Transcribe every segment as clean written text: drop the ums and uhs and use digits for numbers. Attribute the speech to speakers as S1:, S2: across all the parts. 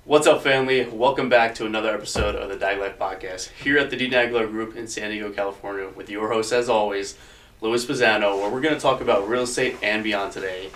S1: What's up, family? Welcome back to another episode of the Dag Life Podcast here at the D. Dagler Group in San Diego, California, with your host, as always, Louis Pisano, where we're going to talk about real estate and beyond today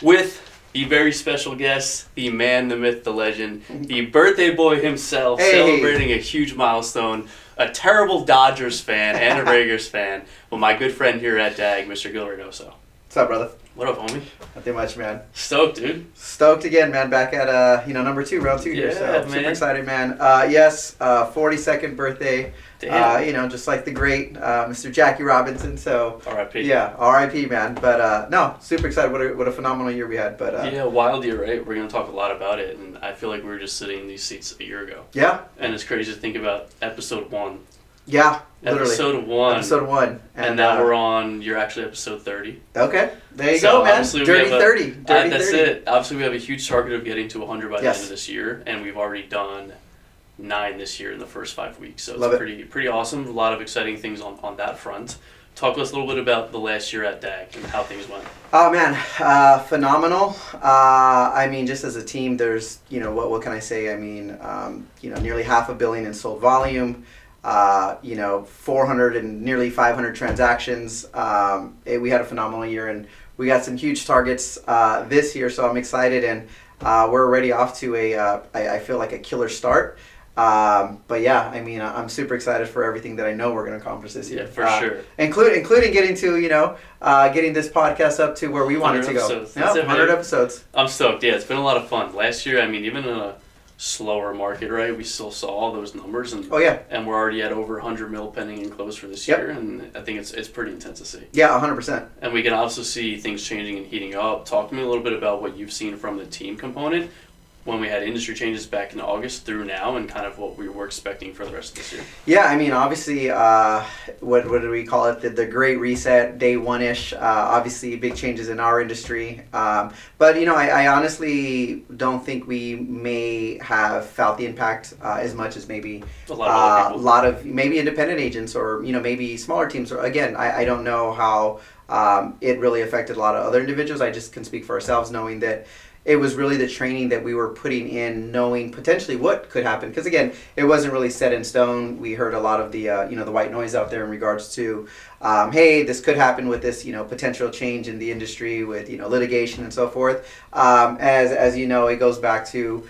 S1: with the very special guest, the man, the myth, the legend, the birthday boy himself, celebrating a huge milestone, a terrible Dodgers fan and a Raiders fan, but my good friend here at DAG, Mr. Gil Reynoso.
S2: What's up, brother?
S1: What up, homie?
S2: Nothing much, man.
S1: Stoked, dude.
S2: Stoked again, man. Back at number 2, round 2 here.
S1: Yeah,
S2: So
S1: man.
S2: super excited, man. 42nd birthday.
S1: Damn.
S2: Just like the great Mr. Jackie Robinson. So
S1: R.I.P.
S2: yeah, R.I.P. man. But no, super excited. What a phenomenal year we had. But
S1: yeah, wild year, right? We're gonna talk a lot about it, and I feel like we were just sitting in these seats a year ago.
S2: Yeah.
S1: And it's crazy to think about episode 1.
S2: Yeah. Literally.
S1: Episode 1.
S2: Episode 1.
S1: And now we're on. You're actually episode 30.
S2: Okay. There you
S1: So
S2: go, man.
S1: obviously we
S2: Dirty
S1: have
S2: 30. Dirty
S1: That's
S2: 30.
S1: it. Obviously, we have a huge target of getting to 100 by the
S2: Yes.
S1: end of this year, and we've already done 9 this year in the first 5 weeks. So
S2: Love
S1: it's
S2: it.
S1: pretty awesome. A lot of exciting things on that front. Talk to us a little bit about the last year at DAG and how things went.
S2: Oh man, phenomenal. Just as a team, there's what can I say? Nearly $500 million in sold volume. 400 and nearly 500 transactions. We had a phenomenal year, and we got some huge targets this year. So I'm excited, and we're already off to I feel like a killer start. But yeah, I'm super excited for everything that I know we're going to accomplish this year.
S1: Yeah, for sure.
S2: Including getting to getting this podcast up to where we want it to go.
S1: Episodes.
S2: Yeah,
S1: That's it,
S2: 100
S1: man.
S2: episodes.
S1: I'm stoked. Yeah, it's been a lot of fun. Last year, even in a slower market, right, we still saw all those numbers, and
S2: Oh yeah.
S1: and we're already at over 100 mil pending and closed for this
S2: Yep.
S1: year, and I think it's pretty intense to see.
S2: Yeah, 100%.
S1: And we can also see things changing and heating up. Talk to me a little bit about what you've seen from the team component when we had industry changes back in August through now, and kind of what we were expecting for the rest of this year.
S2: Yeah, obviously, what do we call it? The Great Reset, day one-ish. Obviously, big changes in our industry. But I honestly don't think we may have felt the impact as much as maybe
S1: A lot of other people.
S2: lot of maybe independent agents or maybe smaller teams. Or again, I don't know how it really affected a lot of other individuals. I just can speak for ourselves, knowing that it was really the training that we were putting in, knowing potentially what could happen. Because again, it wasn't really set in stone. We heard a lot of the the white noise out there in regards to, hey, this could happen with this potential change in the industry with litigation and so forth. As you know, it goes back to.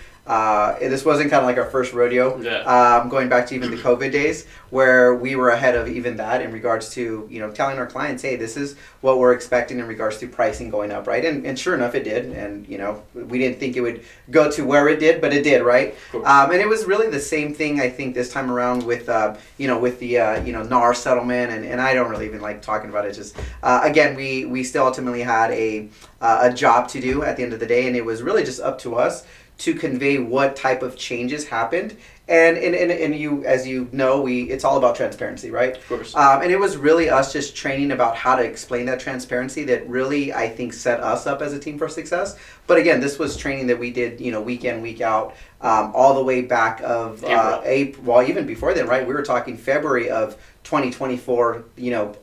S2: This wasn't kind of like our first rodeo.
S1: Yeah.
S2: Going back to even the COVID days, where we were ahead of even that in regards to telling our clients, hey, this is what we're expecting in regards to pricing going up, right? And sure enough, it did. And we didn't think it would go to where it did, but it did, right? And it was really the same thing I think this time around with with the NAR settlement, and I don't really even like talking about it. Just again, we still ultimately had a job to do at the end of the day, and it was really just up to us to convey what type of changes happened. And you, as you know, it's all about transparency, right?
S1: Of course.
S2: And it was really us just training about how to explain that transparency that really, I think, set us up as a team for success. But again, this was training that we did, week in, week out, all the way back of April. Well, even before then, right? We were talking February of 2024,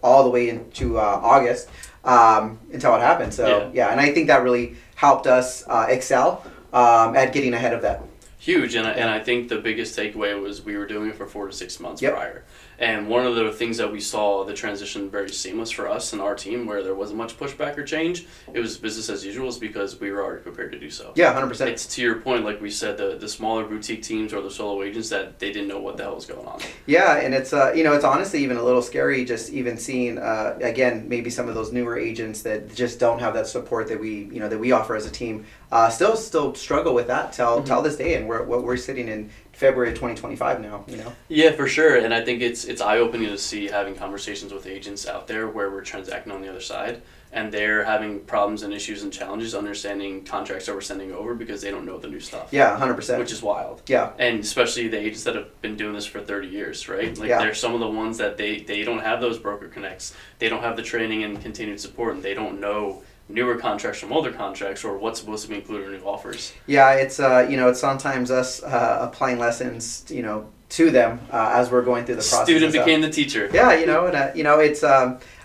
S2: all the way into August until it happened. So yeah, and I think that really helped us excel at getting ahead of that.
S1: Huge, and I think the biggest takeaway was we were doing it for 4 to 6 months
S2: Yep.
S1: prior. And one of the things that we saw, the transition very seamless for us and our team, where there wasn't much pushback or change, it was business as usual, is because we were already prepared to do so.
S2: Yeah, 100%.
S1: It's to your point, like we said, the smaller boutique teams or the solo agents that they didn't know what the hell was going on.
S2: Yeah, and it's it's honestly even a little scary just even seeing again maybe some of those newer agents that just don't have that support that we offer as a team still struggle with that till this day, and we're sitting in February of 2025 now.
S1: Yeah, for sure, and I think it's eye-opening to see having conversations with agents out there where we're transacting on the other side, and they're having problems and issues and challenges understanding contracts that we're sending over because they don't know the new stuff.
S2: Yeah, 100%.
S1: Which is wild.
S2: Yeah.
S1: And especially the agents that have been doing this for 30 years, right? Like,
S2: Yeah.
S1: they're some of the ones that they don't have those broker connects. They don't have the training and continued support, and they don't know newer contracts from older contracts or what's supposed to be included in new offers.
S2: Yeah, it's it's sometimes us applying lessons to them as we're going through the process.
S1: Student became the teacher.
S2: Yeah, and it's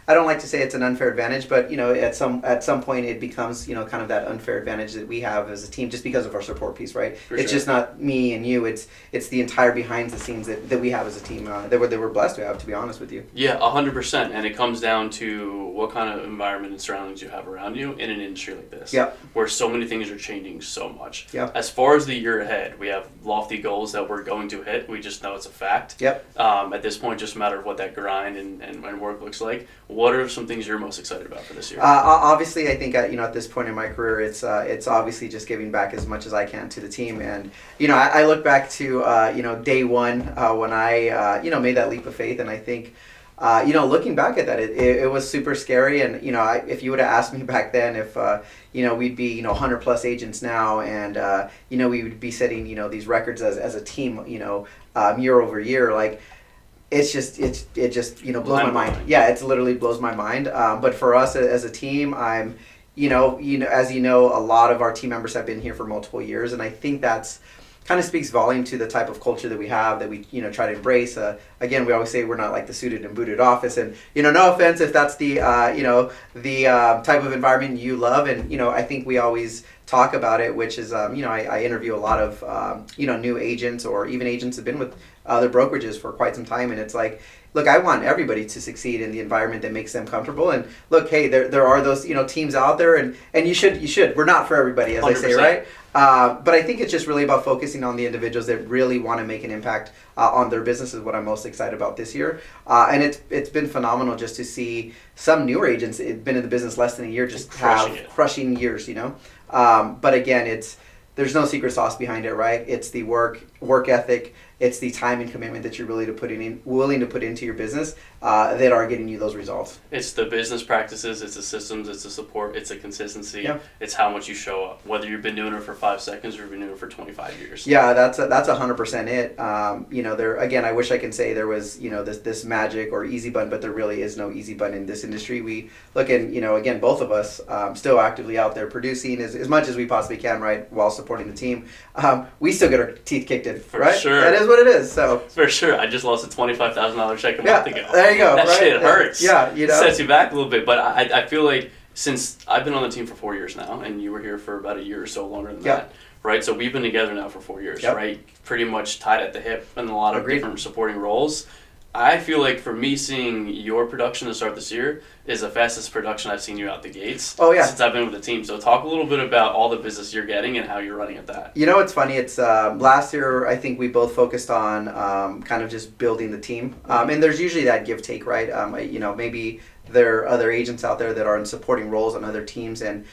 S2: I don't like to say it's an unfair advantage, but at some point it becomes kind of that unfair advantage that we have as a team just because of our support piece, right? It's just not me and you. It's the entire behind the scenes that we have as a team that we're blessed to have, to be honest with you.
S1: Yeah, 100%. And it comes down to what kind of environment and surroundings you have around you in an industry like this.
S2: Yep.
S1: Where so many things are changing so much.
S2: Yep.
S1: As far as the year ahead, we have lofty goals that we're going to hit. We just know it's a fact.
S2: Yep.
S1: At this point, just a matter of what that grind and work looks like. What are some things you're most excited about for this year?
S2: Obviously, I think at this point in my career, it's obviously just giving back as much as I can to the team. And I look back to day one when I made that leap of faith, and I think. Looking back at that, it was super scary. And, if you would have asked me back then if, we'd be, 100 plus agents now and, we would be setting, these records as a team, year over year, like, it just blows my mind. Yeah, it literally blows my mind. But for us as a team, I'm, as a lot of our team members have been here for multiple years. And I think that's kind of speaks volume to the type of culture that we have, that we try to embrace. Again, we always say we're not like the suited and booted office, and no offense if that's the type of environment you love, and I think we always talk about it, which is I interview a lot of new agents or even agents that have been with other brokerages for quite some time, and it's like, look, I want everybody to succeed in the environment that makes them comfortable. And look, hey, there are those teams out there, and you should. We're not for everybody, as 100%. I say, right? But I think it's just really about focusing on the individuals that really want to make an impact on their business is what I'm most excited about this year. And it's been phenomenal just to see some newer agents been in the business less than a year just have crushing years, But again, there's no secret sauce behind it, right? It's the work ethic. It's the time and commitment that you're willing to put into your business that are getting you those results. It's
S1: the business practices, it's the systems, it's the support, it's the consistency.
S2: Yeah.
S1: It's how much you show up, whether you've been doing it for 5 seconds or you've been doing it for 25 years.
S2: Yeah, that's 100% it. There again, I wish I can say there was this magic or easy button, but there really is no easy button in this industry. We look and again, both of us still actively out there producing as much as we possibly can, right, while supporting the team. We still get our teeth kicked in,
S1: for
S2: right?
S1: Sure.
S2: That is what it is. So
S1: for sure, I just lost a $25,000 check a month ago.
S2: There you go.
S1: That
S2: right?
S1: shit hurts.
S2: Yeah,
S1: It sets you back a little bit, but I feel like since I've been on the team for 4 years now, and you were here for about a year or so longer than that, right? So we've been together now for 4 years, right? Pretty much tied at the hip in a lot of different supporting roles. I feel like for me, seeing your production to start this year is the fastest production I've seen you out the gates since I've been with the team. So talk a little bit about all the business you're getting and how you're running at that.
S2: It's funny. It's last year, I think we both focused on kind of just building the team. And there's usually that give take, right? Maybe there are other agents out there that are in supporting roles on other teams. And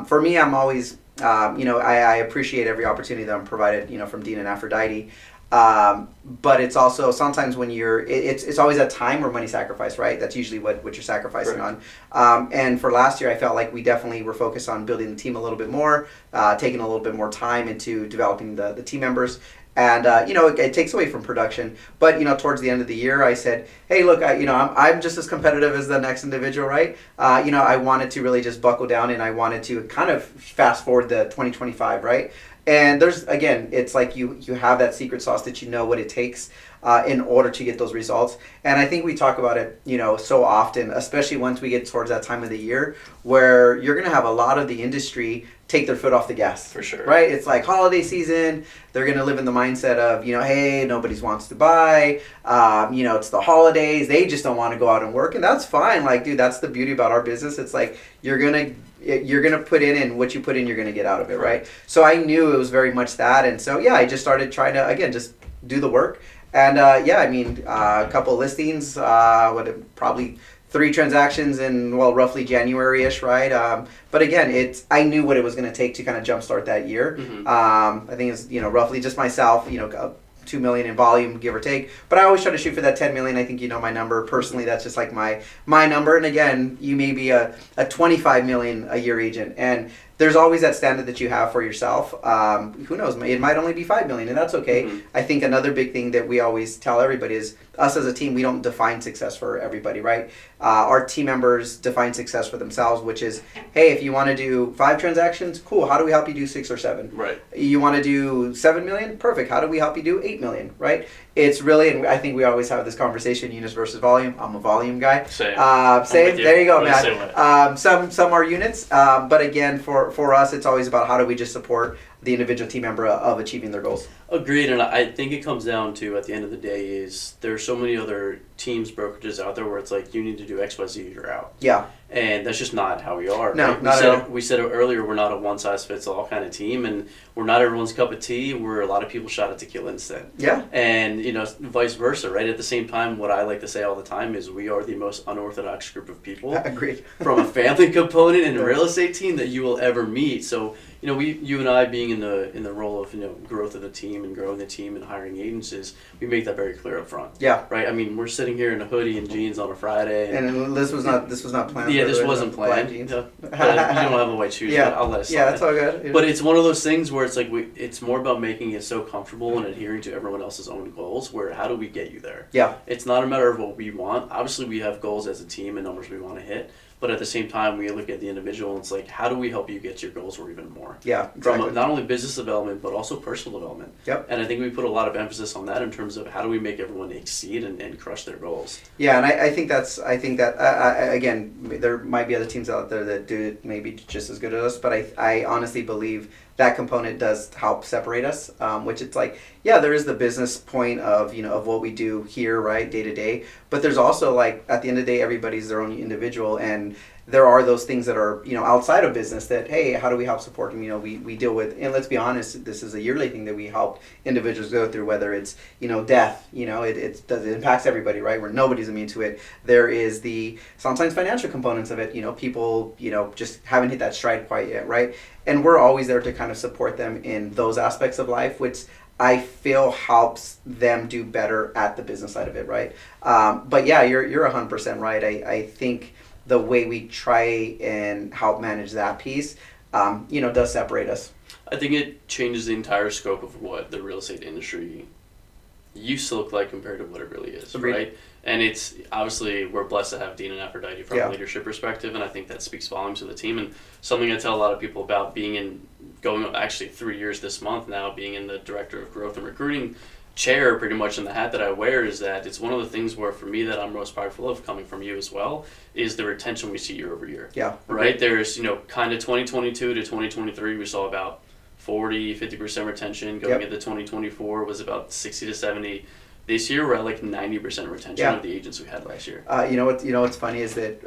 S2: for me, I'm always, I appreciate every opportunity that I'm provided, from Dean and Aphrodite. But it's also sometimes when it's always a time or money sacrifice, right? That's usually what you're sacrificing on. And for last year, I felt like we definitely were focused on building the team a little bit more, taking a little bit more time into developing the team members. And, it takes away from production. But, towards the end of the year, I said, hey, look, I'm just as competitive as the next individual, right? I wanted to really just buckle down, and I wanted to kind of fast forward the 2025, right? And it's like you have that secret sauce that you know what it takes in order to get those results. And I think we talk about it, so often, especially once we get towards that time of the year where you're going to have a lot of the industry take their foot off the gas.
S1: For sure.
S2: Right? It's like holiday season. They're going to live in the mindset of, hey, nobody wants to buy. It's the holidays. They just don't want to go out and work. And that's fine. Like, dude, that's the beauty about our business. It's like you're going to put in, and what you put in, you're going to get out of it, right? So I knew it was very much that. And so, I just started trying to, again, just do the work. And, a couple of listings, probably 3 transactions in, roughly January-ish, right? But again, I knew what it was going to take to kind of jumpstart that year.
S1: Mm-hmm.
S2: I think it's, roughly just myself, $2 million in volume, give or take. But I always try to shoot for that $10 million. I think my number. Personally, that's just like my number. And again, you may be a $25 million a year agent. And there's always that standard that you have for yourself. Who knows? It might only be 5 million, and that's okay.
S1: Mm-hmm.
S2: I think another big thing that we always tell everybody is us as a team, we don't define success for everybody, right? Our team members define success for themselves, which is, hey, if you want to do 5 transactions, cool. How do we help you do 6 or 7?
S1: Right.
S2: You want to do 7 million? Perfect. How do we help you do 8 million? Right? It's really, and I think we always have this conversation, units versus volume. I'm a volume guy.
S1: Same.
S2: Same. There you go,
S1: man.
S2: Some are units, but again, for us, it's always about how do we just support the individual team member of achieving their goals.
S1: Agreed, and I think it comes down to, at the end of the day, is there's so many other teams, brokerages out there where it's like, you need to do X, Y, Z, you're out.
S2: Yeah.
S1: And that's just not how we are.
S2: No,
S1: right?
S2: not at all.
S1: We said it earlier, we're not a one-size-fits-all kind of team, and we're not everyone's cup of tea. We're a lot of people shot at tequila instead.
S2: Yeah.
S1: And, vice versa, right? At the same time, what I like to say all the time is we are the most unorthodox group of people.
S2: Agreed.
S1: From a family component and a real estate team that you will ever meet. So, you and I being in the role of, growth of the team and growing the team and hiring agents, we make that very clear up front.
S2: Yeah.
S1: Right? I mean, we're sitting here in a hoodie and jeans on a Friday.
S2: And this was not planned.
S1: Yeah, this wasn't planned. Jeans. No, you don't have the white shoes.
S2: Yeah.
S1: I'll let it slide.
S2: Yeah, that's all good.
S1: But it's one of those things where it's like it's more about making it so comfortable and adhering to everyone else's own goals. Where how do we get you there?
S2: Yeah.
S1: It's not a matter of what we want. Obviously, we have goals as a team and numbers we want to hit. But at the same time, we look at the individual and it's like, how do we help you get your goals or even more?
S2: Yeah, exactly.
S1: From not only business development, but also personal development.
S2: Yep.
S1: And I think we put a lot of emphasis on that in terms of how do we make everyone exceed and crush their goals.
S2: Yeah, and I think that again, there might be other teams out there that do it maybe just as good as us, but I honestly believe that component does help separate us, which it's like, yeah, there is the business point of, of what we do here, right, day to day, but there's also like, at the end of the day, everybody's their own individual, and there are those things that are, outside of business that, hey, how do we help support them? We deal with, and let's be honest, this is a yearly thing that we help individuals go through, whether it's, death, it impacts everybody, right? Where nobody's immune to it. There is the sometimes financial components of it, people, just haven't hit that stride quite yet, right? And we're always there to kind of support them in those aspects of life, which I feel helps them do better at the business side of it, right? But yeah, you're 100% right. I think the way we try and help manage that piece, does separate us.
S1: I think it changes the entire scope of what the real estate industry used to look like compared to what it really is,
S2: Agreed.
S1: right? And it's obviously we're blessed to have Dean and Aphrodite from
S2: Yeah.
S1: a leadership perspective, and I think that speaks volumes to the team. And something I tell a lot of people about going actually 3 years this month now, being in the director of growth and recruiting chair pretty much in the hat that I wear, is that it's one of the things where for me that I'm most prideful of coming from you as well is the retention we see year over year.
S2: Yeah.
S1: Right? There's, kind of 2022 to 2023 we saw about 50% retention. Going into 2024 was about 60 to 70. This year we're at like 90% retention of the agents we had last year.
S2: What's funny is that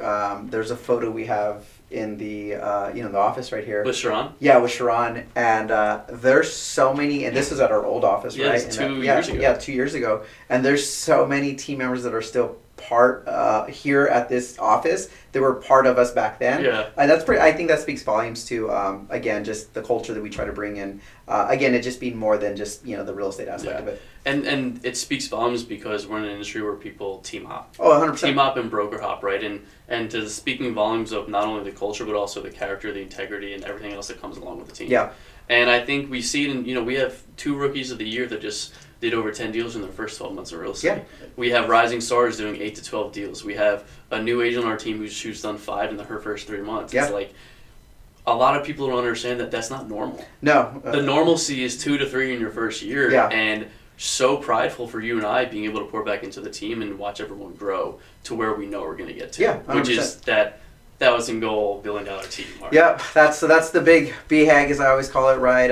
S2: there's a photo we have in the the office right here.
S1: With Sharon?
S2: Yeah, with Sharon, and there's so many, and this is at our old office,
S1: yeah,
S2: right?
S1: It's 2 years ago.
S2: Yeah, 2 years ago, and there's so many team members that are still part here at this office that were part of us back then.
S1: Yeah.
S2: And that's pretty. I think that speaks volumes to again just the culture that we try to bring in. Again, it just being more than just the real estate aspect of it.
S1: And it speaks volumes because we're in an industry where people team hop.
S2: Oh, 100%.
S1: Team hop and broker hop, right? And to the speaking volumes of not only the culture but also the character, the integrity, and everything else that comes along with the team.
S2: Yeah.
S1: And I think we see it in, we have 2 rookies of the year that just did over 10 deals in their first 12 months of real estate.
S2: Yeah.
S1: We have rising stars doing 8 to 12 deals. We have a new agent on our team who's done 5 in her first 3 months.
S2: Yeah.
S1: It's like a lot of people don't understand that that's not normal.
S2: No.
S1: The normalcy is 2 to 3 in your first year.
S2: Yeah.
S1: And so prideful for you and I being able to pour back into the team and watch everyone grow to where we know we're going to get to.
S2: Yeah, 100%.
S1: Which is that thousand goal $1 billion team. Mark.
S2: Yeah, that's the big BHAG, as I always call it, right?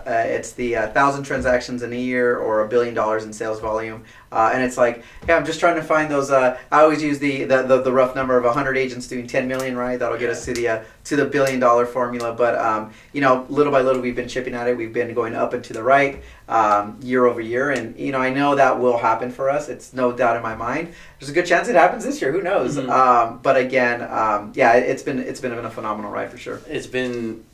S2: It's the 1,000 transactions in a year or $1 billion in sales volume, and it's like, yeah, I'm just trying to find those. I always use the rough number of 100 agents doing 10 million, right? That'll get us to the $1 billion formula. But little by little, we've been chipping at it. We've been going up and to the right year over year, and I know that will happen for us. It's no doubt in my mind. There's a good chance it happens this year. Who knows?
S1: Mm-hmm.
S2: But again, it's been a phenomenal ride for sure.
S1: It's been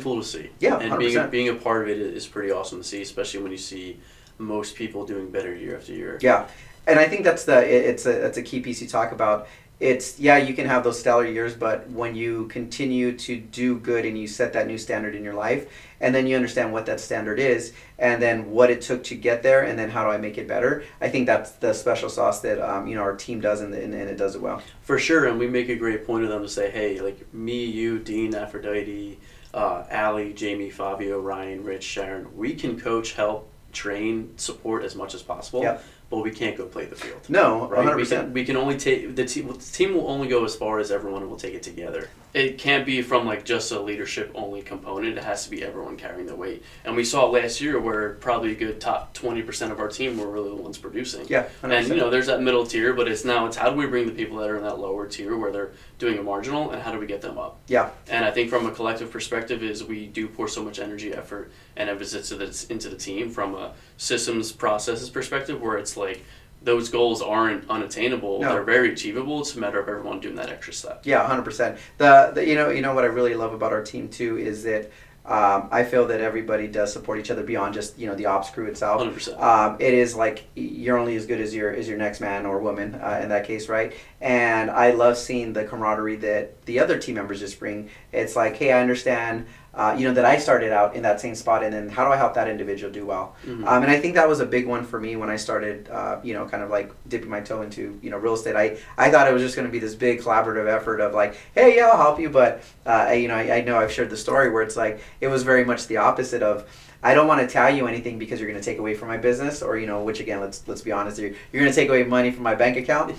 S1: cool to see.
S2: Yeah,
S1: and
S2: 100%.
S1: being a part of it is pretty awesome to see, especially when you see most people doing better year after year.
S2: Yeah, and I think that's it's a key piece you talk about it's, yeah, you can have those stellar years, but when you continue to do good and you set that new standard in your life, and then you understand what that standard is, and then what it took to get there, and then how do I make it better, I think that's the special sauce that our team does, and it does it well.
S1: For sure, and we make a great point of them to say, hey, like me, you, Dean, Aphrodite, Allie, Jamie, Fabio, Ryan, Rich, Sharon, we can coach, help, train, support as much as possible.
S2: Yep.
S1: But we can't go play the field.
S2: No,
S1: right?
S2: 100%.
S1: We can only take the team will only go as far as everyone will take it together. It can't be from like just a leadership only component. It has to be everyone carrying the weight. And we saw last year where probably a good top 20% of our team were really the ones producing.
S2: Yeah, 100%.
S1: And there's that middle tier, but it's how do we bring the people that are in that lower tier where they're doing a marginal, and how do we get them up?
S2: Yeah.
S1: And I think from a collective perspective is we do pour so much energy, effort, and emphasis into the team from a systems processes perspective, where it's like those goals aren't unattainable.
S2: No.
S1: They're very achievable. It's a matter of everyone doing that extra step.
S2: Yeah, 100%. The what I really love about our team too is that I feel that everybody does support each other beyond just the ops crew itself.
S1: 100%.
S2: It is like you're only as good as your next man or woman in that case, right? And I love seeing the camaraderie that the other team members just bring. It's like, hey, I understand. That I started out in that same spot, and then how do I help that individual do well?
S1: Mm-hmm.
S2: And I think that was a big one for me when I started, kind of like dipping my toe into, real estate. I thought it was just going to be this big collaborative effort of like, hey, yeah, I'll help you. But, I know I've shared the story where it's like, it was very much the opposite of, I don't want to tell you anything because you're going to take away from my business, or which again, let's be honest, you're going to take away money from my bank account.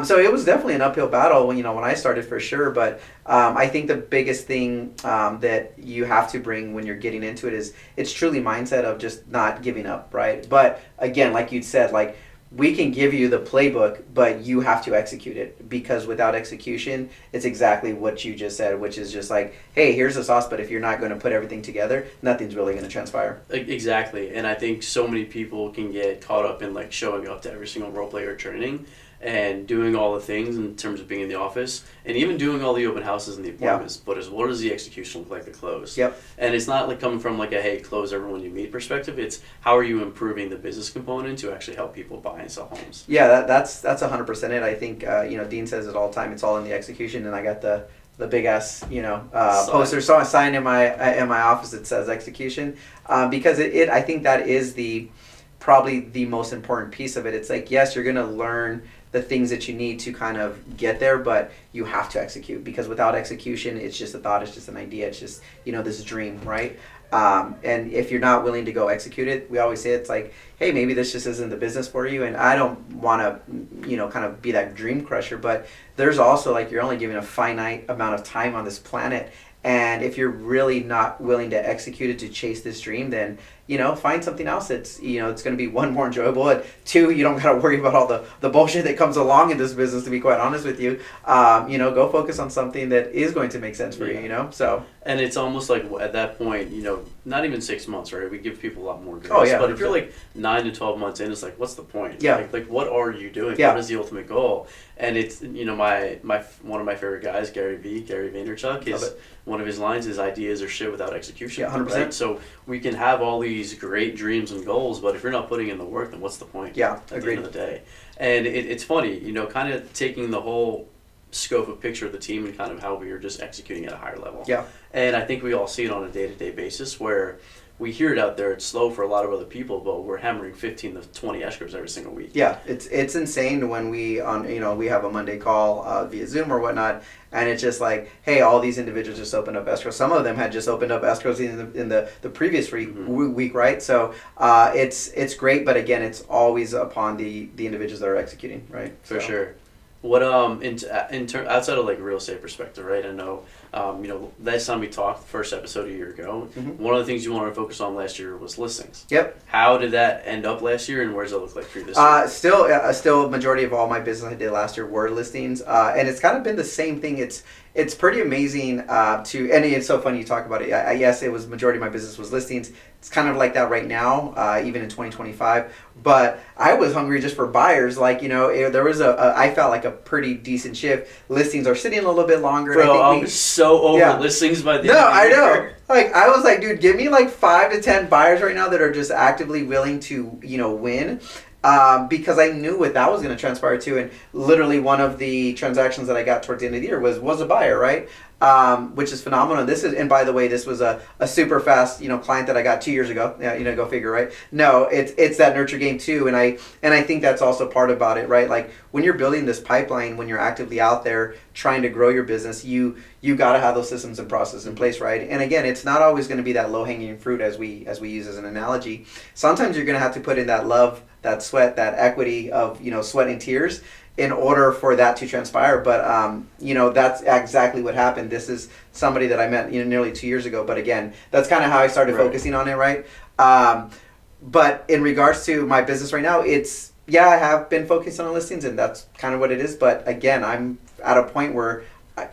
S2: So it was definitely an uphill battle when I started, for sure. But I think the biggest thing that you have to bring when you're getting into it is it's truly mindset of just not giving up, right? But again, like you'd said, like, we can give you the playbook, but you have to execute it, because without execution, it's exactly what you just said, which is just like, hey, here's the sauce, but if you're not going to put everything together, nothing's really going to transpire.
S1: Exactly, and I think so many people can get caught up in like showing up to every single role play or training and doing all the things in terms of being in the office and even doing all the open houses and the appointments, but what does the execution look like to close?
S2: Yep.
S1: And it's not like coming from like a, hey, close everyone you meet perspective. It's how are you improving the business component to actually help people buy and sell homes?
S2: Yeah, that's 100% it. I think, Dean says it all the time. It's all in the execution, and I got the big ass, poster sign in my office that says execution, because I think that is probably the most important piece of it. It's like, yes, you're going to learn the things that you need to kind of get there, but you have to execute, because without execution, it's just a thought, it's just an idea, it's just, this dream, right? And if you're not willing to go execute it, we always say it's like, hey, maybe this just isn't the business for you. And I don't want to, kind of be that dream crusher, but there's also like, you're only given a finite amount of time on this planet. And if you're really not willing to execute it to chase this dream, then, find something else that's, it's going to be one, more enjoyable, and two, you don't got to worry about all the bullshit that comes along in this business, to be quite honest with you. Go focus on something that is going to make sense for you, so.
S1: And it's almost like at that point, not even 6 months, right? We give people a lot more grace.
S2: Oh, yeah,
S1: but if you're like 9 to 12 months in, it's like, what's the point?
S2: Yeah.
S1: Like what are you doing?
S2: Yeah.
S1: What is the ultimate goal? And it's, my one of my favorite guys, Gary Vaynerchuk, one of his lines is ideas are shit without execution.
S2: Yeah, 100%.
S1: Right? So we can have all these great dreams and goals, but if you're not putting in the work, then what's the point?
S2: Yeah,
S1: at the end of the day. And it's funny, kind of taking the whole scope of picture of the team and kind of how we are just executing at a higher level.
S2: Yeah.
S1: And I think we all see it on a day-to-day basis where we hear it out there. It's slow for a lot of other people, but we're hammering 15 to 20 escrows every single week.
S2: Yeah, it's insane when we have a Monday call via Zoom or whatnot, and it's just like, hey, all these individuals just opened up escrows. Some of them had just opened up escrows in the previous week, right? So it's great, but again, it's always upon the individuals that are executing, right?
S1: For sure. What outside of like real estate perspective, right? I know, last time we talked, the first episode a year ago, one of the things you wanted to focus on last year was listings.
S2: Yep.
S1: How did that end up last year, and where does it look like for you this year?
S2: Still, majority of all my business I did last year were listings, and it's kind of been the same thing. It's pretty amazing and it's so funny you talk about it. Yes, it was majority of my business was listings. It's kind of like that right now, even in 2025. But I was hungry just for buyers. Like, there was I felt like a pretty decent shift. Listings are sitting a little bit longer.
S1: Bro, I was so over listings by the end of the year.
S2: No, I know. Like, I was like, dude, give me like 5 to 10 buyers right now that are just actively willing to, win. because I knew what that was going to transpire to. And literally one of the transactions that I got towards the end of the year was a buyer, right? Which is phenomenal. And by the way, this was a super fast, client that I got 2 years ago. Yeah, go figure, right? No, it's that nurture game too. And I think that's also part about it, right? Like when you're building this pipeline, when you're actively out there trying to grow your business, you got to have those systems and processes in place, right? And again, it's not always going to be that low hanging fruit as we use as an analogy. Sometimes you're going to have to put in that love, that sweat, that equity of sweat and tears in order for that to transpire. But that's exactly what happened. This is somebody that I met nearly 2 years ago. But again, that's kind of how I started focusing on it, right? But in regards to my business right now, I have been focusing on listings, and that's kind of what it is. But again, I'm at a point where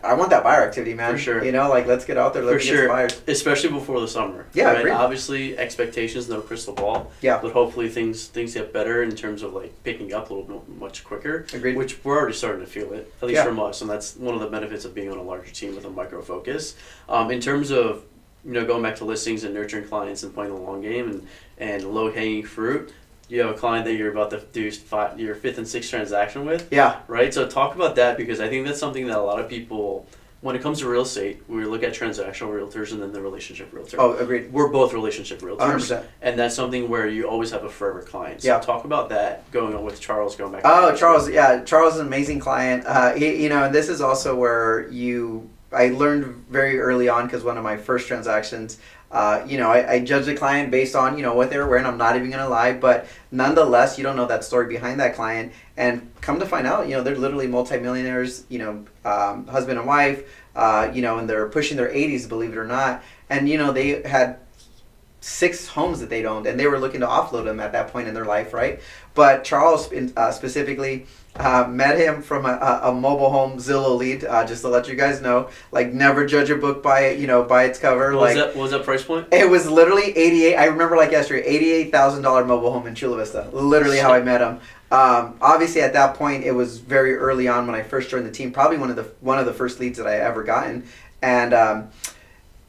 S2: I want that buyer activity, man.
S1: For sure.
S2: Let's get out there. Let's get some buyers.
S1: Especially before the summer.
S2: Yeah,
S1: right?
S2: Agreed.
S1: Obviously, expectations, no crystal ball.
S2: Yeah.
S1: But hopefully things get better in terms of like picking up a little bit much quicker.
S2: Agreed.
S1: Which we're already starting to feel it, at least from us, and that's one of the benefits of being on a larger team with a micro focus. In terms of going back to listings and nurturing clients and playing the long game and low hanging fruit. You have a client that you're about to do your fifth and sixth transaction with.
S2: Yeah.
S1: Right? So talk about that, because I think that's something that a lot of people, when it comes to real estate, we look at transactional realtors and then the relationship realtor.
S2: Oh, agreed.
S1: We're both relationship realtors.
S2: 100%.
S1: And that's something where you always have a forever client. So
S2: yeah.
S1: Talk about that going on with Charles going back.
S2: Oh, Charles. Yeah. Charles is an amazing client. And this is also where I learned very early on, because one of my first transactions, I judged the client based on, what they were wearing. I'm not even going to lie, but nonetheless, you don't know that story behind that client. And come to find out, they're literally multimillionaires, husband and wife, and they're pushing their 80s, believe it or not. And, they had 6 homes that they'd owned, and they were looking to offload them at that point in their life, right? But Charles specifically met him from a mobile home Zillow lead, just to let you guys know. Like, never judge a book by by its cover.
S1: What was that price point?
S2: It was literally 88. I remember like yesterday, $88,000 mobile home in Chula Vista. Literally how I met him. Obviously at that point it was very early on when I first joined the team. Probably one of the first leads that I ever gotten, and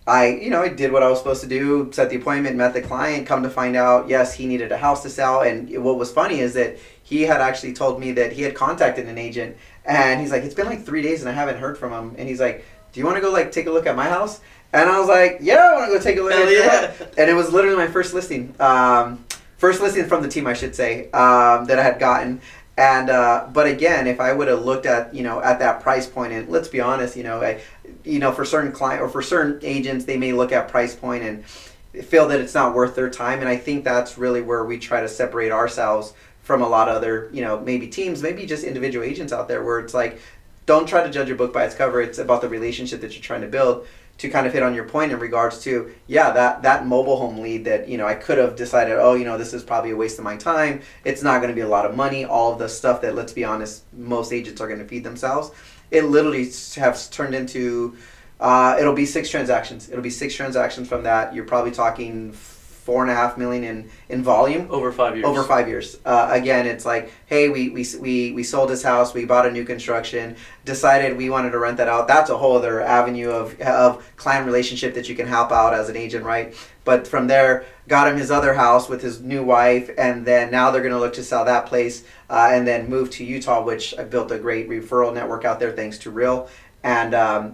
S2: I did what I was supposed to do, set the appointment, met the client. Come to find out, yes, he needed a house to sell. And what was funny is that he had actually told me that he had contacted an agent, and he's like, it's been like 3 days and I haven't heard from him. And he's like, do you want to go take a look at my house? And I was like, yeah, I want to go take a look at your house. And it was literally my first listing. First listing from the team, I should say, that I had gotten. And but again, if I would have looked at at that price point, and let's be honest, for certain client or for certain agents, they may look at price point and feel that it's not worth their time. And I think that's really where we try to separate ourselves from a lot of other maybe teams, maybe just individual agents out there, where it's like, don't try to judge a book by its cover. It's about the relationship that you're trying to build. To kind of hit on your point in regards to, that mobile home lead that, I could have decided, this is probably a waste of my time. It's not going to be a lot of money. All of the stuff that, let's be honest, most agents are going to feed themselves. It literally has turned into, it'll be 6 transactions. It'll be 6 transactions from that. You're probably talking $4.5 million in volume
S1: over 5 years.
S2: Over 5 years. Again, it's like, hey, we sold this house, we bought a new construction, decided we wanted to rent that out. That's a whole other avenue of client relationship that you can help out as an agent, right? But from there, got him his other house with his new wife, and then now they're going to look to sell that place and then move to Utah, which I built a great referral network out there thanks to Real. And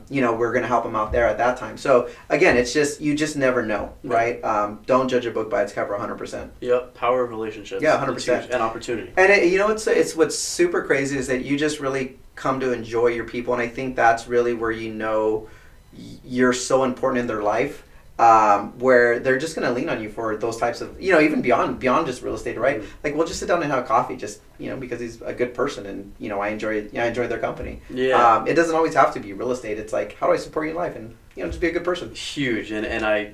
S2: we're going to help them out there at that time. So again, it's just, you just never know, right? Don't judge a book by its cover. 100%.
S1: Yep. Power of relationships.
S2: Yeah, 100%.
S1: And opportunity.
S2: And it's what's super crazy is that you just really come to enjoy your people, and I think that's really where you're so important in their life. Where they're just going to lean on you for those types of, even beyond just real estate, right? Mm-hmm. Like, we'll just sit down and have a coffee, just, because he's a good person, and, I enjoy their company.
S1: Yeah.
S2: It doesn't always have to be real estate. It's like, how do I support your life? And, just be a good person.
S1: Huge. And I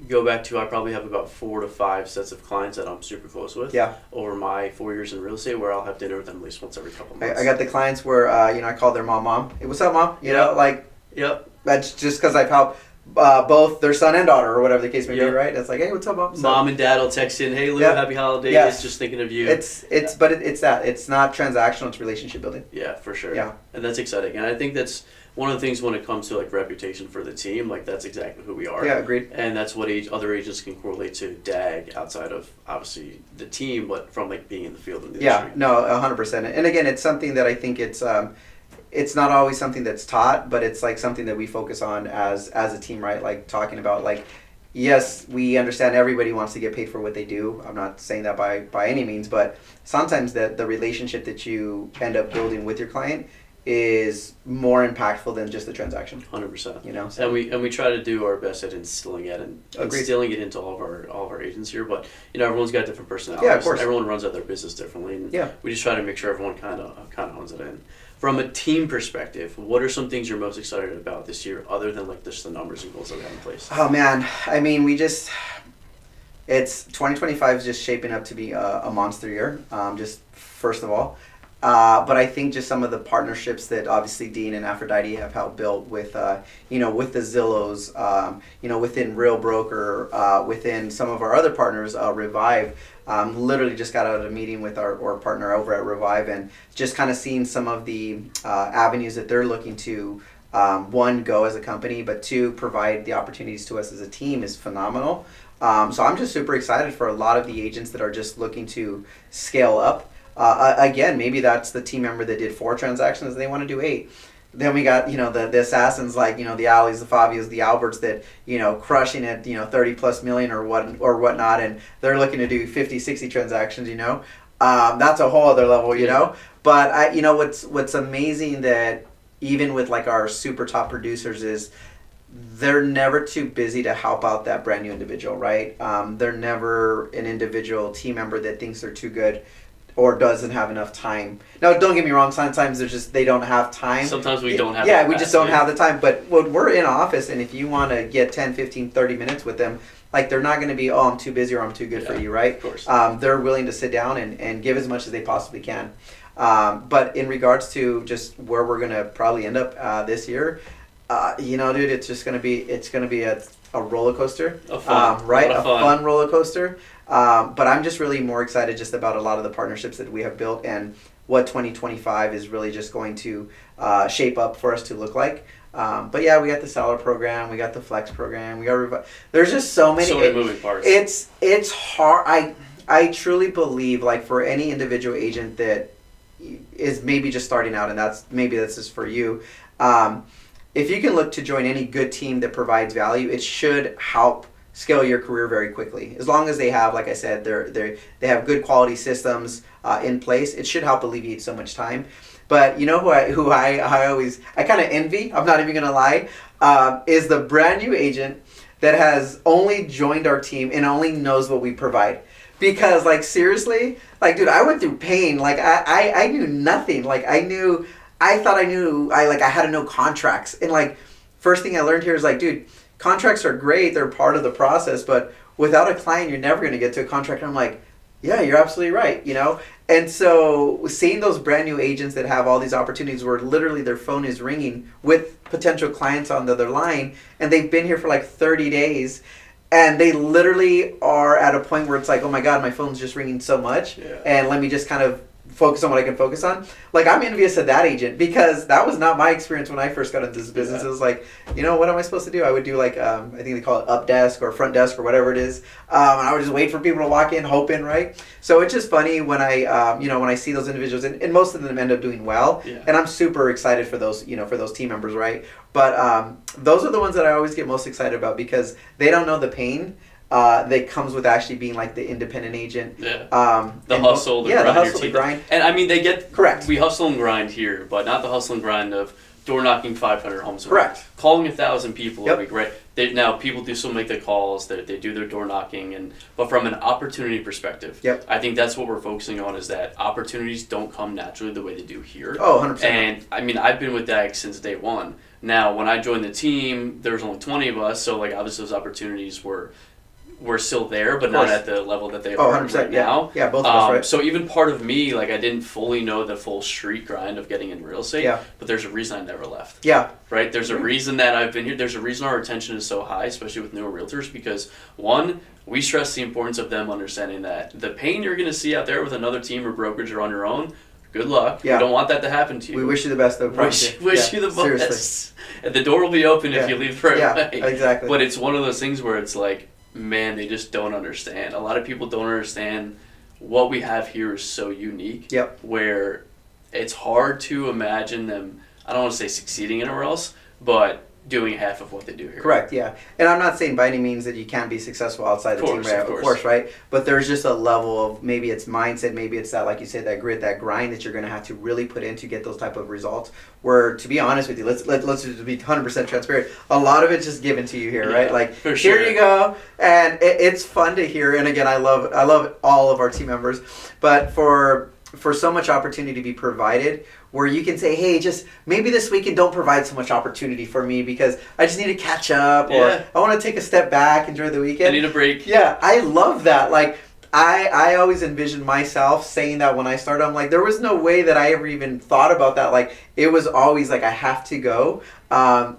S1: go back to, I probably have about 4 to 5 sets of clients that I'm super close with.
S2: Yeah.
S1: Over my 4 years in real estate, where I'll have dinner with them at least once every couple of months.
S2: I got the clients where, I call their mom. Hey, what's up, mom? You know, like,
S1: yep.
S2: That's just because I've helped both their son and daughter, or whatever the case may be,
S1: Yep.
S2: right? It's like, hey, what's up, mom? So,
S1: Mom and dad will text in, "Hey Lou,
S2: Yep.
S1: happy holidays.
S2: Yes.
S1: Just thinking of you."
S2: it's that. It's not transactional, it's relationship building.
S1: Yeah, for sure.
S2: Yeah.
S1: And that's exciting. And I think that's one of the things when it comes to like reputation for the team, like that's exactly who we are.
S2: Yeah, agreed.
S1: And that's what other agents can correlate to DAG outside of obviously the team, but from like being in the field in the
S2: Yeah,
S1: industry.
S2: no, 100%. And again, it's something that I think it's not always something that's taught, but it's like something that we focus on as a team, right? Like talking about like, yes, we understand everybody wants to get paid for what they do. I'm not saying that by any means, but sometimes the relationship that you end up building with your client is more impactful than just the transaction.
S1: 100%.
S2: You know, so.
S1: And we try to do our best at instilling it and
S2: Agreed.
S1: instilling it into all of our agents here. But you know, everyone's got different personalities.
S2: Yeah, of course.
S1: Everyone runs out their business differently, and
S2: Yeah.
S1: we just try to make sure everyone kind of hones it in. From a team perspective, what are some things you're most excited about this year, other than like just the numbers and goals that we have in place?
S2: Oh man, I mean, it's 2025 is just shaping up to be a monster year. Just first of all, but I think just some of the partnerships that obviously Dean and Aphrodite have helped build with, with the Zillows, within Real Broker, within some of our other partners, Revive. Literally just got out of a meeting with our partner over at Revive, and just kind of seeing some of the avenues that they're looking to, one, go as a company, but two, provide the opportunities to us as a team is phenomenal. So I'm just super excited for a lot of the agents that are just looking to scale up. Again, maybe that's the team member that did 4 transactions, they want to do 8. Then we got, the assassins like, the Allies, the Fabios, the Alberts that, crushing it, 30 plus million or whatnot, and they're looking to do 50, 60 transactions, that's a whole other level, know. But what's amazing that even with like our super top producers is they're never too busy to help out that brand new individual, right? They're never an individual team member that thinks they're too good or doesn't have enough time. Now, don't get me wrong, sometimes they don't have time.
S1: Sometimes we don't have
S2: we just don't have the time. But when we're in office and if you want to get 10, 15, 30 minutes with them, like they're not going to be, oh, I'm too busy or I'm too good for you, right?
S1: Of course.
S2: They're willing to sit down and give as much as they possibly can. But in regards to just where we're going to probably end up this year, dude, it's just going to be a roller coaster.
S1: A fun
S2: Roller coaster. But I'm just really more excited just about a lot of the partnerships that we have built and what 2025 is really just going to shape up for us to look like. But yeah, we got the seller program, we got the flex program, we got there's just so many
S1: moving parts.
S2: It's hard. I truly believe like for any individual agent that is maybe just starting out, and that's just for you. If you can look to join any good team that provides value, it should help scale your career very quickly. As long as they have, like I said, they have good quality systems in place, it should help alleviate so much time. But you know who I kind of envy, I'm not even going to lie, is the brand new agent that has only joined our team and only knows what we provide. Because like seriously, like dude, I went through pain. Like I knew nothing. Like I thought I knew, I had to know contracts. And like first thing I learned here is like, dude, contracts are great, they're part of the process, but without a client, you're never going to get to a contract. And I'm like, yeah, you're absolutely right, And so seeing those brand new agents that have all these opportunities where literally their phone is ringing with potential clients on the other line, and they've been here for like 30 days, and they literally are at a point where it's like, oh my God, my phone's just ringing so much, and let me just kind of focus on what I can focus on. Like I'm envious of that agent because that was not my experience when I first got into this business. It was like, what am I supposed to do? I would do like, I think they call it up desk or front desk or whatever it is. And I would just wait for people to walk in, hoping, right? So it's just funny when I, when I see those individuals and most of them end up doing well.
S1: Yeah.
S2: And I'm super excited for those, for those team members, right? But those are the ones that I always get most excited about because they don't know the pain that comes with actually being like the independent agent.
S1: The hustle,
S2: the grind.
S1: And I mean, they get
S2: correct.
S1: We hustle and grind here, but not the hustle and grind of door knocking 500 homes.
S2: Correct.
S1: Calling 1,000 people a week, right? Now people do still make the calls, they do their door knocking, but from an opportunity perspective, I think that's what we're focusing on is that opportunities don't come naturally the way they do here.
S2: Oh, 100%.
S1: And I mean, I've been with DAG since day one. Now, when I joined the team, there was only 20 of us, so like obviously those opportunities were we're still there, but not at the level that they
S2: Oh,
S1: are
S2: 100%,
S1: right now.
S2: Yeah, both of us, right?
S1: So even part of me, like, I didn't fully know the full street grind of getting in real estate.
S2: Yeah.
S1: But there's a reason I never left.
S2: Yeah.
S1: Right? There's a reason that I've been here. There's a reason our retention is so high, especially with newer realtors, because one, we stress the importance of them understanding that the pain you're going to see out there with another team or brokerage or on your own, good luck.
S2: Yeah.
S1: We don't want that to happen to you.
S2: We wish you the best, though.
S1: Wish you the best.
S2: Seriously.
S1: And the door will be open if you leave the right way.
S2: Exactly.
S1: But it's one of those things where it's like, man, they just don't understand. A lot of people don't understand what we have here is so unique.
S2: Yep.
S1: Where it's hard to imagine them, I don't want to say succeeding anywhere else, but doing half of what they do here.
S2: Correct, yeah. And I'm not saying by any means that you can't be successful outside the team, right?
S1: Of course,
S2: right? But there's just a level of, maybe it's mindset, maybe it's that, like you said, that grit, that grind that you're going to have to really put in to get those type of results. Where, to be honest with you, let's just be 100% transparent. A lot of it's just given to you here, right? Like,
S1: for sure.
S2: Here you go, and it's fun to hear. And again, I love all of our team members, but for so much opportunity to be provided, where you can say, hey, just maybe this weekend don't provide so much opportunity for me because I just need to catch up, or I want to take a step back, enjoy the weekend.
S1: I need a break.
S2: Yeah, I love that. Like, I always envisioned myself saying that when I started. I'm like, there was no way that I ever even thought about that. Like, it was always like, I have to go,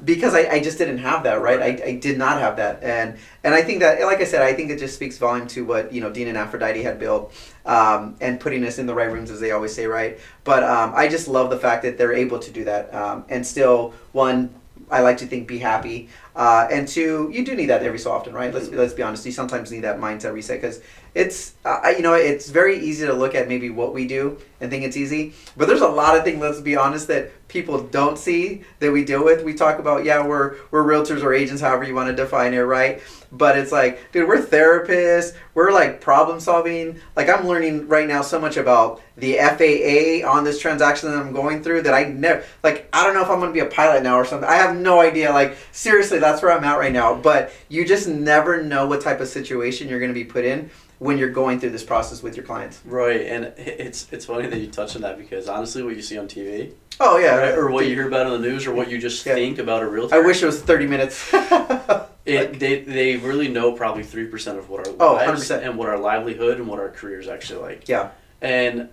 S2: because I just didn't have that, right? I did not have that. And I think that, like I said, I think it just speaks volume to what, Dean and Aphrodite had built, and putting us in the right rooms, as they always say, right? But I just love the fact that they're able to do that, and still, one, I like to think, be happy, and two, you do need that every so often, right? Let's be honest. You sometimes need that mindset reset, because it's it's very easy to look at maybe what we do and think it's easy, but there's a lot of things, let's be honest, that people don't see that we deal with. We talk about, we're realtors or agents, however you want to define it, right? But it's like, dude, we're therapists. We're like problem solving. Like, I'm learning right now so much about the FAA on this transaction that I'm going through that I never, like, I don't know if I'm going to be a pilot now or something. I have no idea. Like, seriously, that's where I'm at right now. But you just never know what type of situation you're going to be put in when you're going through this process with your clients.
S1: Right, and it's funny that you touch on that, because honestly, what you see on TV,
S2: oh yeah,
S1: right, or what you hear about on the news, or what you just think about a realtor.
S2: I wish it was 30 minutes.
S1: They really know probably 3% of what our lives and what our livelihood and what our career is actually like.
S2: Yeah,
S1: and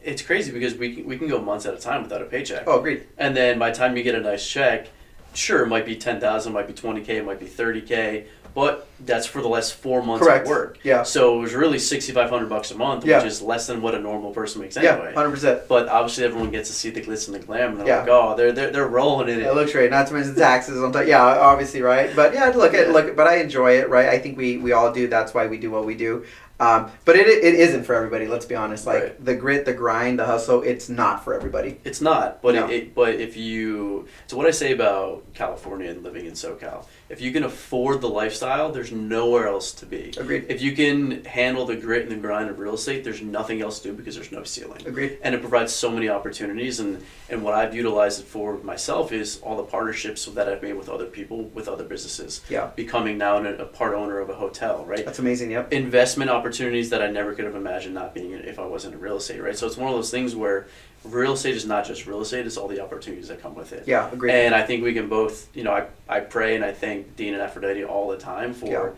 S1: it's crazy because we can go months at a time without a paycheck.
S2: Oh, agreed.
S1: And then by the time you get a nice check, sure, it might be 10,000, might be 20K, it might be 30K. But that's for the last 4 months of work.
S2: Yeah.
S1: So it was really $6,500 a month, which is less than what a normal person makes anyway.
S2: Yeah, 100%.
S1: But obviously, everyone gets to see the glitz and the glam, and they're
S2: Yeah.
S1: like, "Oh, they're rolling in it."
S2: It looks great. Not to mention the taxes on top. Yeah, obviously, right? But yeah, look, but I enjoy it, right? I think we all do. That's why we do what we do. But it isn't for everybody. Let's be honest. Like the grit, the grind, the hustle. It's not for everybody.
S1: It's not. But
S2: No.
S1: but if you, so what I say about California and living in SoCal, if you can afford the lifestyle, there's nowhere else to be.
S2: Agreed.
S1: If you can handle the grit and the grind of real estate, there's nothing else to do because there's no ceiling.
S2: Agreed.
S1: And it provides so many opportunities. And what I've utilized it for myself is all the partnerships that I've made with other people, with other businesses.
S2: Yeah.
S1: Becoming now a part owner of a hotel, right?
S2: That's amazing. Yep.
S1: Investment opportunities that I never could have imagined not being in if I wasn't in real estate, right? So it's one of those things where real estate is not just real estate, it's all the opportunities that come with it.
S2: Yeah, agreed.
S1: And I think we can both, I pray and I thank Dean and Aphrodite all the time for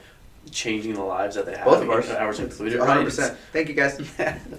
S1: changing the lives that they have.
S2: Both of ours.
S1: Ours included,
S2: 100%.
S1: right?
S2: Thank you, guys.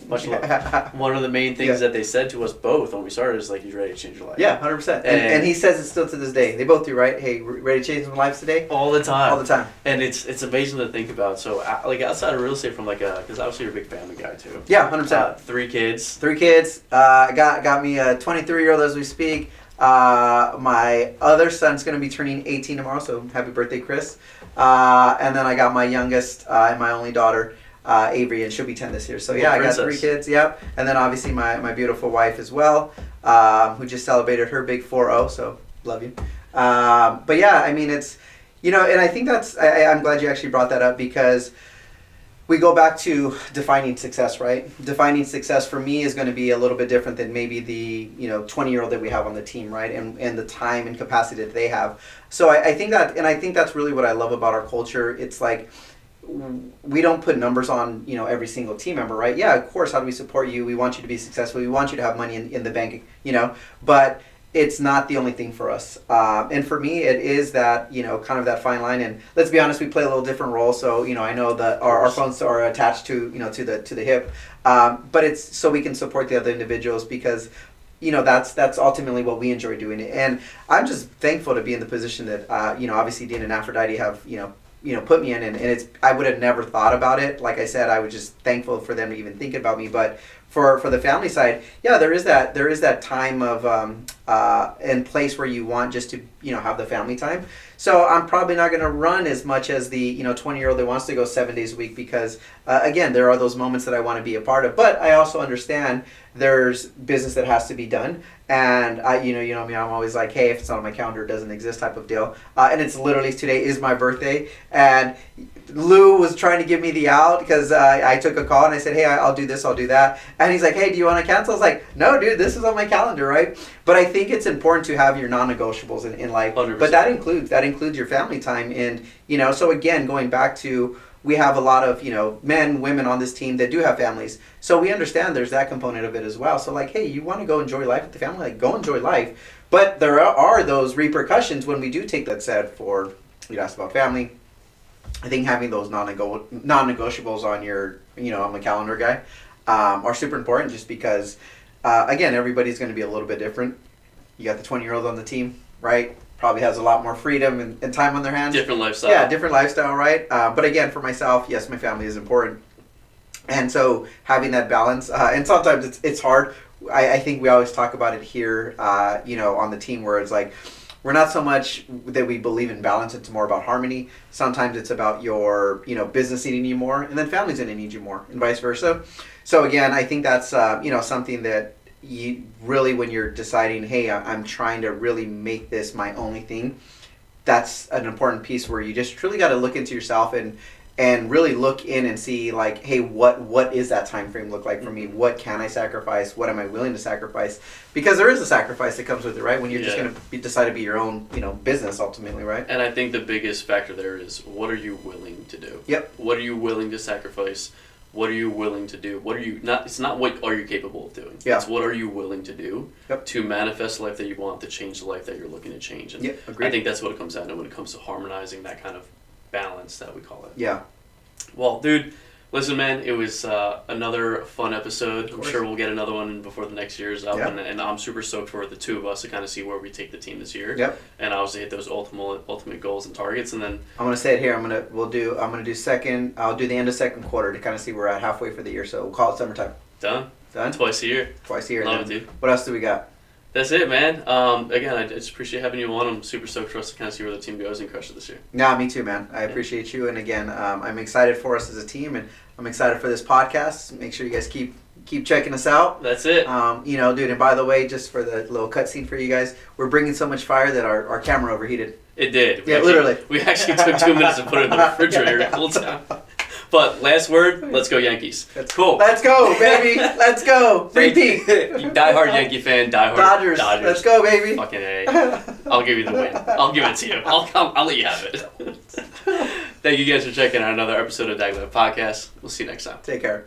S1: Much love. One of the main things that they said to us both when we started is like, he's ready to change your life.
S2: Yeah, 100%. And he says it still to this day. They both do, right? Hey, ready to change some lives today?
S1: All the time.
S2: All the time.
S1: And it's amazing to think about. So, like, outside of real estate, from because obviously you're a big family guy too.
S2: Yeah, 100%.
S1: 3 kids.
S2: 3 kids. Got me a 23-year-old as we speak. My other son's going to be turning 18 tomorrow, so happy birthday, Chris. And then I got my youngest and my only daughter, Avery, and she'll be 10 this year. So I got 3 kids, yep. And then obviously my beautiful wife as well, who just celebrated her big 4-0, so love you. But yeah, I mean, it's, and I think I'm glad you actually brought that up, because we go back to defining success, right? Defining success for me is going to be a little bit different than maybe the 20-year-old that we have on the team, right? And the time and capacity that they have. So I think that's really what I love about our culture. It's like, we don't put numbers on every single team member, right? Yeah, of course. How do we support you? We want you to be successful. We want you to have money in the bank, but it's not the only thing for us. And for me, it is that, kind of that fine line. And let's be honest, we play a little different role. So, I know that our phones are attached to, to the hip. But it's so we can support the other individuals because, that's ultimately what we enjoy doing. And I'm just thankful to be in the position that, obviously Dean and Aphrodite have, put me in. And it's, I would have never thought about it. Like I said, I was just thankful for them to even think about me. But for the family side, yeah, there is that time of and place where you want just to have the family time. So I'm probably not going to run as much as the 20-year-old that wants to go 7 days a week because again, there are those moments that I want to be a part of. But I also understand there's business that has to be done, and you know me, I'm always like, hey, if it's not on my calendar, it doesn't exist type of deal. And it's literally today is my birthday, and Lou was trying to give me the out because I took a call and I said, hey, I'll do this, I'll do that. And he's like, hey, do you want to cancel? I was like, no, dude, this is on my calendar, right? But I think it's important to have your non-negotiables in life. 100%. But that includes your family time. And, so again, going back to, we have a lot of, men, women on this team that do have families. So we understand there's that component of it as well. So like, hey, you want to go enjoy life with the family? Like, go enjoy life. But there are those repercussions when we do take that said for, you asked about family. I think having those non-negotiables on your, on the calendar guy, are super important just because, again, everybody's going to be a little bit different. You got the 20-year-old on the team, right? Probably has a lot more freedom and time on their hands.
S1: Different lifestyle.
S2: Yeah, different lifestyle, right? But again, for myself, yes, my family is important. And so having that balance, and sometimes it's hard. I think we always talk about it here, on the team where it's like, we're not so much that we believe in balance, it's more about harmony. Sometimes it's about your, business needing you more, and then family's going to need you more, and vice versa. So again, I think that's, something that you really, when you're deciding, hey, I'm trying to really make this my only thing, that's an important piece where you just truly got to look into yourself and really look in and see like, hey, what is that time frame look like for me? What can I sacrifice? What am I willing to sacrifice? Because there is a sacrifice that comes with it, right? When you're just going to decide to be your own, business ultimately, right?
S1: And I think the biggest factor there is, what are you willing to do?
S2: Yep.
S1: What are you willing to sacrifice? What are you willing to do? It's not what are you capable of doing.
S2: Yeah.
S1: It's what are you willing to do to manifest the life that you want, to change the life that you're looking to change. And
S2: agreed.
S1: I think that's what it comes down to when it comes to harmonizing that kind of balance that we call it.
S2: Yeah.
S1: Well, dude, listen, man, it was another fun episode. I'm sure we'll get another one before the next year's up, and I'm super stoked for the two of us to kind of see where we take the team this year.
S2: Yep.
S1: And obviously hit those ultimate goals and targets, and then
S2: I'm gonna say it here. I'll do the end of second quarter to kind of see where we're at halfway for the year. So we'll call it summertime.
S1: Done.
S2: Done.
S1: Twice a year.
S2: Love it, dude. What else do we got?
S1: That's it, man. Again, I just appreciate having you on. I'm super stoked for us to kind of see where the team goes and crush it this year.
S2: Yeah, me too, man. I appreciate you. And again, I'm excited for us as a team, and I'm excited for this podcast. Make sure you guys keep checking us out.
S1: That's it.
S2: Dude, and by the way, just for the little cutscene for you guys, we're bringing so much fire that our camera overheated.
S1: It did.
S2: Literally.
S1: We actually took 2 minutes to put it in the refrigerator to cool down. But last word, let's go Yankees.
S2: That's cool. Let's go, baby. Let's go. Repeat.
S1: Die-hard Yankee fan, die-hard
S2: Dodgers. Let's go, baby.
S1: Fucking A. I'll give you the win. I'll give it to you. I'll let you have it. Thank you guys for checking out another episode of Daglab Podcast. We'll see you next time.
S2: Take care.